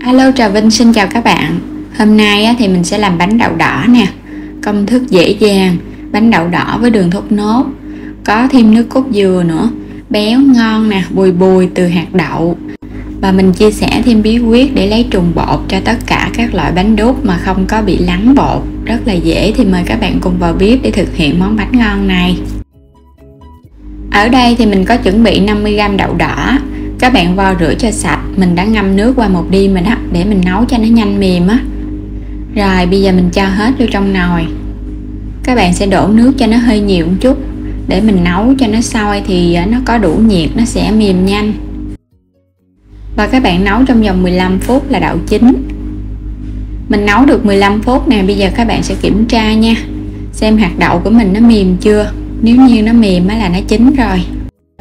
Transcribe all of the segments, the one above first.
Alo, Trà Vinh xin chào các bạn. Hôm nay thì mình sẽ làm bánh đậu đỏ nè. Công thức dễ dàng, bánh đậu đỏ với đường thốt nốt, có thêm nước cốt dừa nữa, béo ngon nè, bùi bùi từ hạt đậu. Và mình chia sẻ thêm bí quyết để lấy trùng bột cho tất cả các loại bánh đúc mà không có bị lắng bột. Rất là dễ, thì mời các bạn cùng vào bếp để thực hiện món bánh ngon này. Ở đây thì mình có chuẩn bị 50g đậu đỏ. Các bạn vo rửa cho sạch, mình đã ngâm nước qua một đêm rồi đó, để mình nấu cho nó nhanh mềm á. Rồi bây giờ mình cho hết vô trong nồi. Các bạn sẽ đổ nước cho nó hơi nhiều một chút để mình nấu cho nó sôi thì nó có đủ nhiệt, nó sẽ mềm nhanh. Và các bạn nấu trong vòng 15 phút là đậu chín. Mình nấu được 15 phút nè, bây giờ các bạn sẽ kiểm tra nha, xem hạt đậu của mình nó mềm chưa. Nếu như nó mềm là nó chín rồi.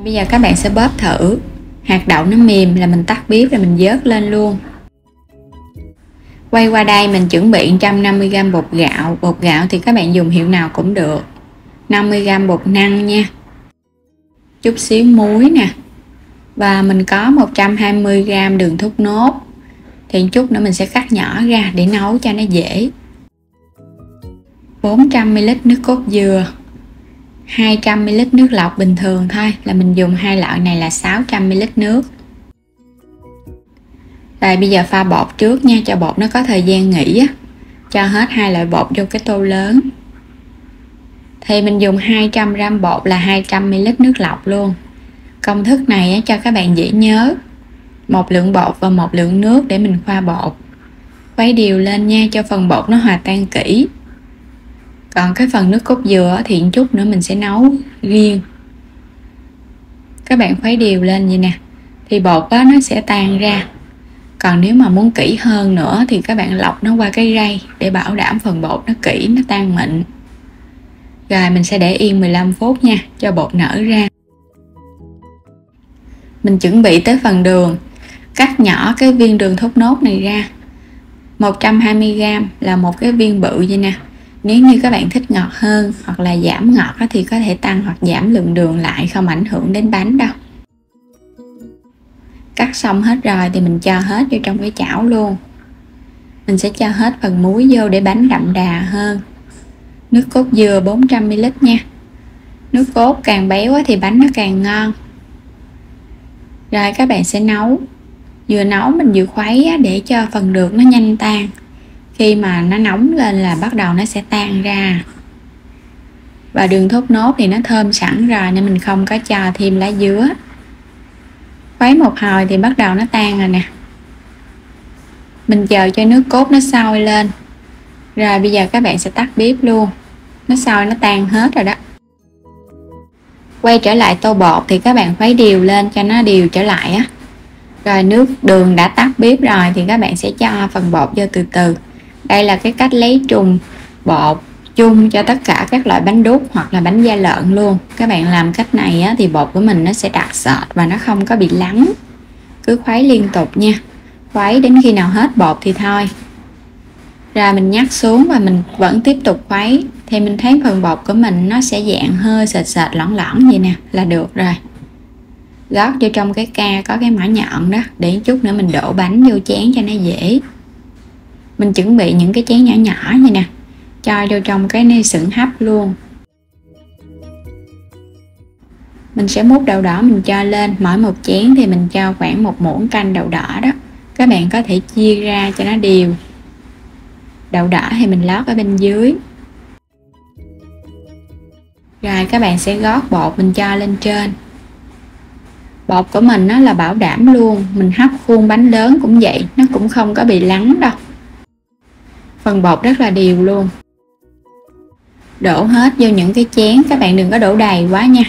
Bây giờ các bạn sẽ bóp thử, hạt đậu nó mềm là mình tắt bếp rồi mình vớt lên luôn. Quay qua đây mình chuẩn bị 150g bột gạo. Bột gạo thì các bạn dùng hiệu nào cũng được. 50g bột năng nha, chút xíu muối nè, và mình có 120g đường thốt nốt. Thì chút nữa mình sẽ cắt nhỏ ra để nấu cho nó dễ. 400ml nước cốt dừa, 200ml nước lọc bình thường thôi, là mình dùng hai loại này là 600ml nước. Rồi bây giờ pha bột trước nha, cho bột nó có thời gian nghỉ á. Cho hết hai loại bột vô cái tô lớn. Thì mình dùng 200g bột là 200ml nước lọc luôn. Công thức này cho các bạn dễ nhớ, một lượng bột và một lượng nước để mình pha bột. Khuấy đều lên nha, cho phần bột nó hòa tan kỹ. Còn cái phần nước cốt dừa thì chút nữa mình sẽ nấu riêng. Các bạn khuấy đều lên vậy nè, thì bột đó nó sẽ tan ra. Còn nếu mà muốn kỹ hơn nữa thì các bạn lọc nó qua cái rây để bảo đảm phần bột nó kỹ, nó tan mịn. Rồi mình sẽ để yên 15 phút nha, cho bột nở ra. Mình chuẩn bị tới phần đường. Cắt nhỏ cái viên đường thốt nốt này ra. 120g là một cái viên bự vậy nè. Nếu như các bạn thích ngọt hơn hoặc là giảm ngọt thì có thể tăng hoặc giảm lượng đường lại, không ảnh hưởng đến bánh đâu. Cắt xong hết rồi thì mình cho hết vô trong cái chảo luôn. Mình sẽ cho hết phần muối vô để bánh đậm đà hơn. Nước cốt dừa 400ml nha. Nước cốt càng béo thì bánh nó càng ngon. Rồi các bạn sẽ nấu. Vừa nấu mình vừa khuấy để cho phần đường nó nhanh tan. Khi mà nó nóng lên là bắt đầu nó sẽ tan ra. Và đường thốt nốt thì nó thơm sẵn rồi nên mình không có cho thêm lá dứa. Khuấy một hồi thì bắt đầu nó tan rồi nè. Mình chờ cho nước cốt nó sôi lên. Rồi bây giờ các bạn sẽ tắt bếp luôn. Nó sôi, nó tan hết rồi đó. Quay trở lại tô bột thì các bạn khuấy đều lên cho nó đều trở lại á. Rồi nước đường đã tắt bếp rồi thì các bạn sẽ cho phần bột vô từ từ. Đây là cái cách lấy trùng bột chung cho tất cả các loại bánh đúc hoặc là bánh da lợn luôn. Các bạn làm cách này thì bột của mình nó sẽ đặc sệt và nó không có bị lắng. Cứ khuấy liên tục nha, khuấy đến khi nào hết bột thì thôi. Rồi mình nhắc xuống và mình vẫn tiếp tục khuấy. Thì mình thấy phần bột của mình nó sẽ dạng hơi sệt sệt lõn lõn vậy nè là được rồi. Gót vô trong cái ca có cái mỏ nhọn đó, để chút nữa mình đổ bánh vô chén cho nó dễ. Mình chuẩn bị những cái chén nhỏ nhỏ như nè, cho vô trong cái sừng hấp luôn. Mình sẽ múc đậu đỏ mình cho lên, mỗi một chén thì mình cho khoảng 1 muỗng canh đậu đỏ đó. Các bạn có thể chia ra cho nó đều. Đậu đỏ thì mình lót ở bên dưới. Rồi các bạn sẽ gót bột mình cho lên trên. Bột của mình nó là bảo đảm luôn, mình hấp khuôn bánh lớn cũng vậy, nó cũng không có bị lắng đâu. Phần bột rất là đều luôn. Đổ hết vô những cái chén, các bạn đừng có đổ đầy quá nha.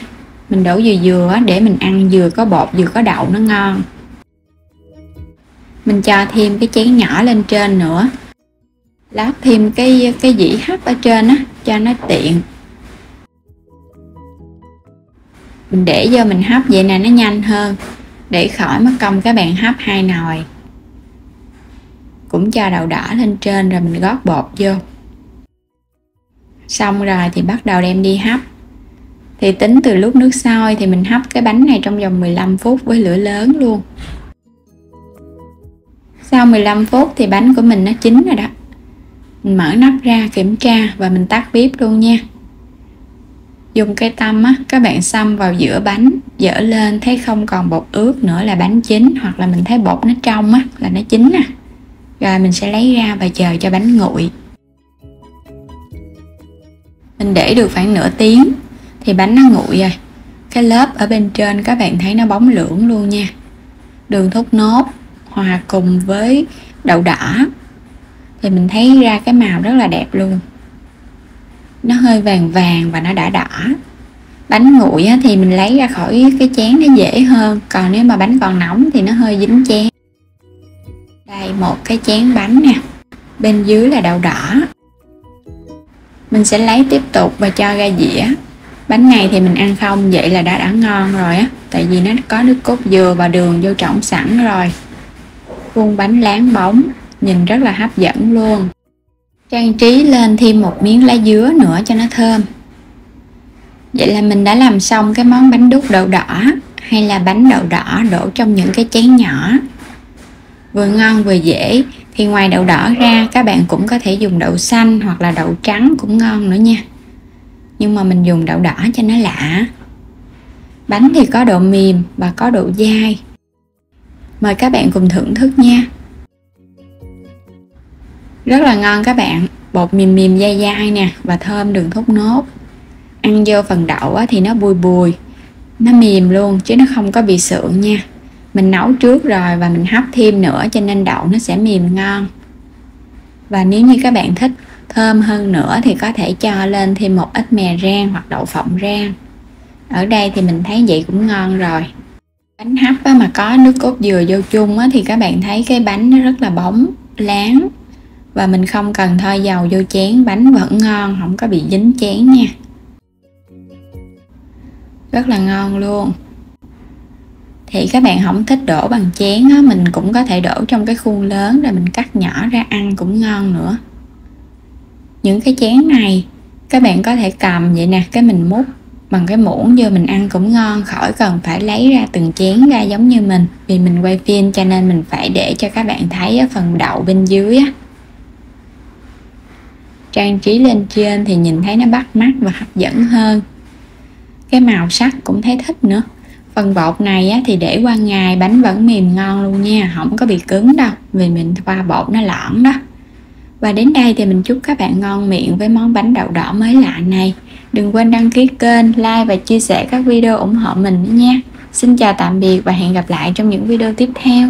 Mình đổ vừa vừa để mình ăn vừa có bột vừa có đậu nó ngon. Mình cho thêm cái chén nhỏ lên trên nữa. Lót thêm cái dĩ hấp ở trên á cho nó tiện. Mình để vô mình hấp vậy nè, nó nhanh hơn. Để khỏi mất công các bạn hấp 2 nồi. Cũng cho đậu đỏ lên trên rồi mình gót bột vô. Xong rồi thì bắt đầu đem đi hấp. Thì tính từ lúc nước sôi thì mình hấp cái bánh này trong vòng 15 phút với lửa lớn luôn. Sau 15 phút thì bánh của mình nó chín rồi đó. Mình mở nắp ra kiểm tra và mình tắt bếp luôn nha. Dùng cây tăm á, các bạn xăm vào giữa bánh, dở lên thấy không còn bột ướt nữa là bánh chín, hoặc là mình thấy bột nó trong á là nó chín nè. Rồi mình sẽ lấy ra và chờ cho bánh nguội. Mình để được khoảng nửa tiếng thì bánh nó nguội rồi. Cái lớp ở bên trên các bạn thấy nó bóng lưỡng luôn nha. Đường thốt nốt hòa cùng với đậu đỏ thì mình thấy ra cái màu rất là đẹp luôn. Nó hơi vàng vàng và nó đã đỏ. Bánh nguội thì mình lấy ra khỏi cái chén nó dễ hơn, còn nếu mà bánh còn nóng thì nó hơi dính chén. Đây, một cái chén bánh nè, bên dưới là đậu đỏ. Mình sẽ lấy tiếp tục và cho ra dĩa. Bánh này thì mình ăn không vậy là đã ngon rồi á, tại vì nó có nước cốt dừa và đường vô trộn sẵn rồi. Khuôn bánh láng bóng, nhìn rất là hấp dẫn luôn. Trang trí lên thêm một miếng lá dứa nữa cho nó thơm. Vậy là mình đã làm xong cái món bánh đúc đậu đỏ, hay là bánh đậu đỏ đổ trong những cái chén nhỏ. Vừa ngon vừa dễ. Thì ngoài đậu đỏ ra các bạn cũng có thể dùng đậu xanh hoặc là đậu trắng cũng ngon nữa nha. Nhưng mà mình dùng đậu đỏ cho nó lạ. Bánh thì có độ mềm và có độ dai. Mời các bạn cùng thưởng thức nha. Rất là ngon các bạn. Bột mềm mềm dai dai nè, và thơm đường thốt nốt. Ăn vô phần đậu thì nó bùi bùi, nó mềm luôn chứ nó không có bị sượng nha. Mình nấu trước rồi và mình hấp thêm nữa cho nên đậu nó sẽ mềm ngon. Và nếu như các bạn thích thơm hơn nữa thì có thể cho lên thêm một ít mè rang hoặc đậu phộng rang. Ở đây thì mình thấy vậy cũng ngon rồi. Bánh hấp mà có nước cốt dừa vô chung thì các bạn thấy cái bánh nó rất là bóng, láng. Và mình không cần thoa dầu vô chén, bánh vẫn ngon, không có bị dính chén nha. Rất là ngon luôn. Thì các bạn không thích đổ bằng chén mình cũng có thể đổ trong cái khuôn lớn rồi mình cắt nhỏ ra ăn cũng ngon nữa. Những cái chén này các bạn có thể cầm vậy nè, cái mình múc bằng cái muỗng vô mình ăn cũng ngon, khỏi cần phải lấy ra từng chén ra giống như mình. Vì mình quay phim cho nên mình phải để cho các bạn thấy phần đậu bên dưới á. Trang trí lên trên thì nhìn thấy nó bắt mắt và hấp dẫn hơn. Cái màu sắc cũng thấy thích nữa. Phần bột này thì để qua ngày bánh vẫn mềm ngon luôn nha, không có bị cứng đâu, vì mình pha bột nó loãng đó. Và đến đây thì mình chúc các bạn ngon miệng với món bánh đậu đỏ mới lạ này. Đừng quên đăng ký kênh, like và chia sẻ các video ủng hộ mình nữa nha. Xin chào tạm biệt và hẹn gặp lại trong những video tiếp theo.